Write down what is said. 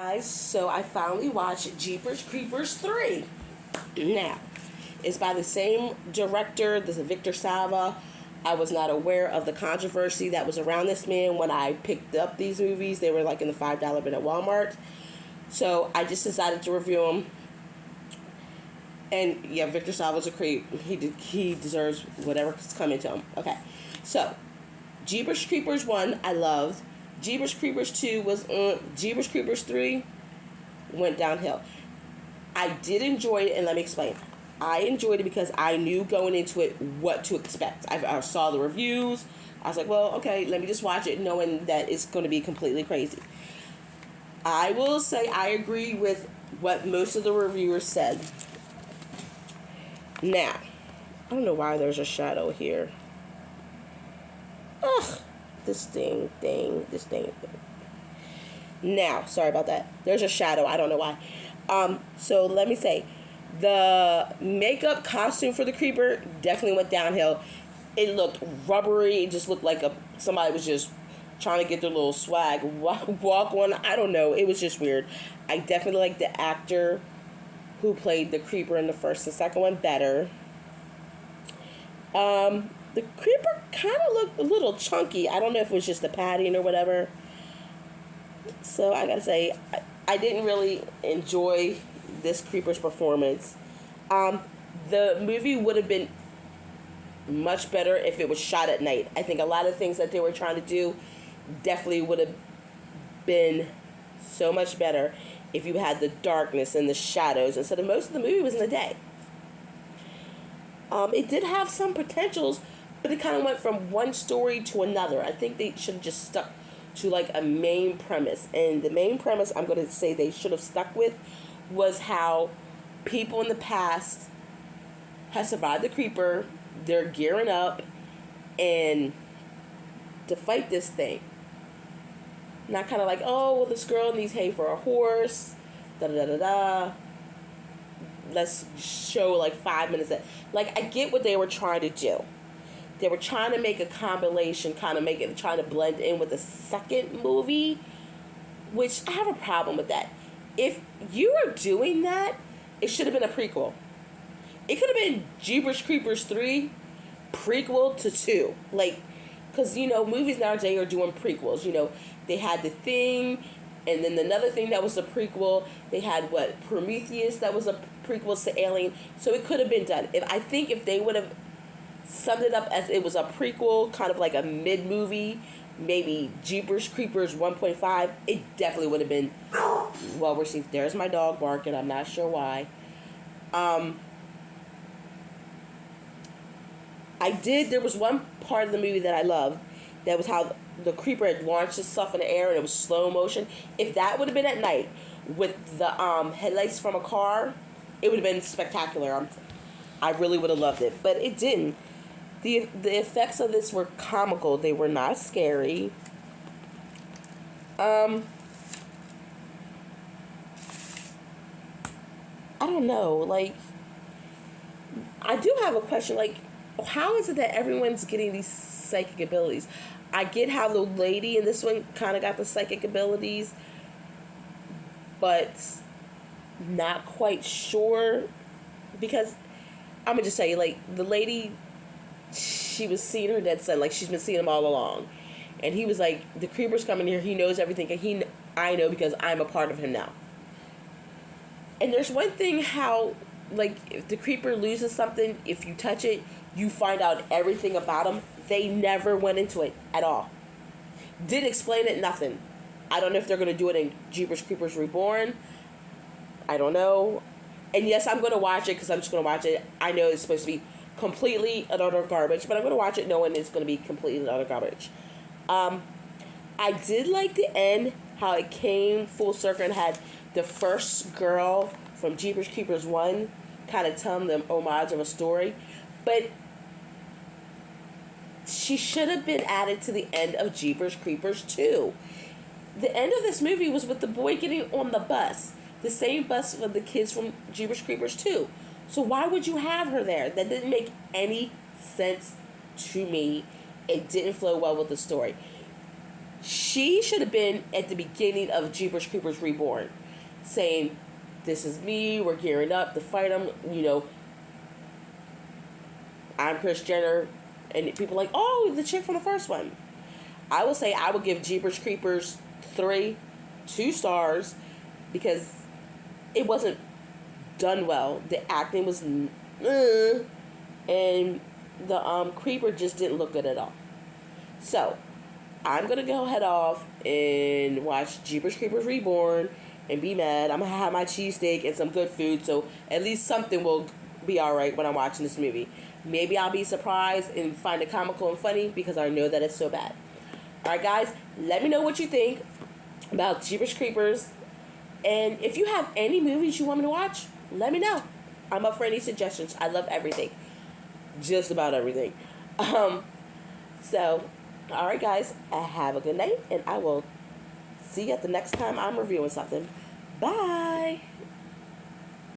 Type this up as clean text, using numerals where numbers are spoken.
Guys, so I finally watched Jeepers Creepers 3. Now, it's by the same director, this is Victor Salva. I was not aware of the controversy that was around this man when I picked up these movies. They were like in the $5 bin at Walmart. So I just decided to review them. And yeah, Victor Salva's a creep. He deserves whatever's coming to him. Okay, so Jeepers Creepers 1 I loved. Jeepers Creepers 2 was Jeepers Creepers 3 went downhill. I did enjoy it, and let me explain. I enjoyed it because I knew going into it what to expect. I saw the reviews. I was like, well, okay, let me just watch it knowing that it's going to be completely crazy. I will say I agree with what most of the reviewers said. Now, I don't know why there's a shadow here. Ugh. This thing. Now, sorry about that. There's a shadow. I don't know why. So let me say, the makeup costume for the creeper definitely went downhill. It looked rubbery. It just looked like somebody was just trying to get their little swag walk on. I don't know. It was just weird. I definitely like the actor who played the creeper in the first and second one better. The creeper kind of looked a little chunky. I don't know if it was just the padding or whatever. So I gotta say, I didn't really enjoy this creeper's performance. The movie would have been much better if it was shot at night. I think a lot of things that they were trying to do definitely would have been so much better if you had the darkness and the shadows instead of most of the movie was in the day. It did have some potentials, but it kind of went from one story to another. I think they should have just stuck to like a main premise. And the main premise I'm going to say they should have stuck with was how people in the past have survived the creeper. They're gearing up and to fight this thing. Not kind of like, oh, well, this girl needs hay for a horse. Da-da-da-da-da. Let's show like 5 minutes. Like, I get what they were trying to do. They were trying to make a compilation, trying to blend in with the second movie, which I have a problem with that. If you were doing that, it should have been a prequel. It could have been Jeepers Creepers 3, prequel to 2. Like, because, movies nowadays are doing prequels. They had The Thing, and then another thing that was a prequel. They had, Prometheus, that was a prequel to Alien. So it could have been done. I think if they would have summed it up as it was a prequel, kind of like a mid-movie, maybe Jeepers Creepers 1.5, it definitely would have been well received. There's my dog barking. I'm not sure why. There was one part of the movie that I loved. That was how the creeper had launched itself in the air and it was slow motion. If that would have been at night with the headlights from a car, it would have been spectacular. I really would have loved it, but it didn't. The effects of this were comical. They were not scary. I don't know. Like, I do have a question. Like, how is it that everyone's getting these psychic abilities? I get how the lady in this one kind of got the psychic abilities, but not quite sure. Because I'm going to just say, like, the lady, she was seeing her dead son. Like, she's been seeing him all along. And he was like, the creeper's coming here. He knows everything. And I know because I'm a part of him now. And there's one thing how, like, if the creeper loses something, if you touch it, you find out everything about him. They never went into it at all. Didn't explain it, nothing. I don't know if they're going to do it in Jeepers Creepers Reborn. I don't know. And yes, I'm going to watch it because I'm just going to watch it. I know it's supposed to be completely and utter garbage, but I'm going to watch it knowing it's going to be completely and utter garbage. I did like the end, how it came full circle and had the first girl from Jeepers Creepers 1 kind of telling them homage of a story. But she should have been added to the end of Jeepers Creepers 2. The end of this movie was with the boy getting on the bus. The same bus with the kids from Jeepers Creepers 2. So why would you have her there? That didn't make any sense to me. It didn't flow well with the story. She should have been at the beginning of Jeepers Creepers Reborn, saying, "This is me. We're gearing up to fight them. You know, I'm Kris Jenner," and people are like, "Oh, the chick from the first one." I will say I would give Jeepers Creepers 2 stars, because it wasn't done well. The acting was, and the creeper just didn't look good at all. So I'm gonna go head off and watch Jeepers Creepers Reborn and be mad. I'm gonna have my cheesesteak and some good food, so at least something will be alright when I'm watching this movie. Maybe I'll be surprised and find it comical and funny, because I know that it's so bad. Alright, guys, let me know what you think about Jeepers Creepers. And if you have any movies you want me to watch, let me know. I'm up for any suggestions. I love everything. Just about everything. So, alright, guys, have a good night, and I will see you at the next time I'm reviewing something. Bye.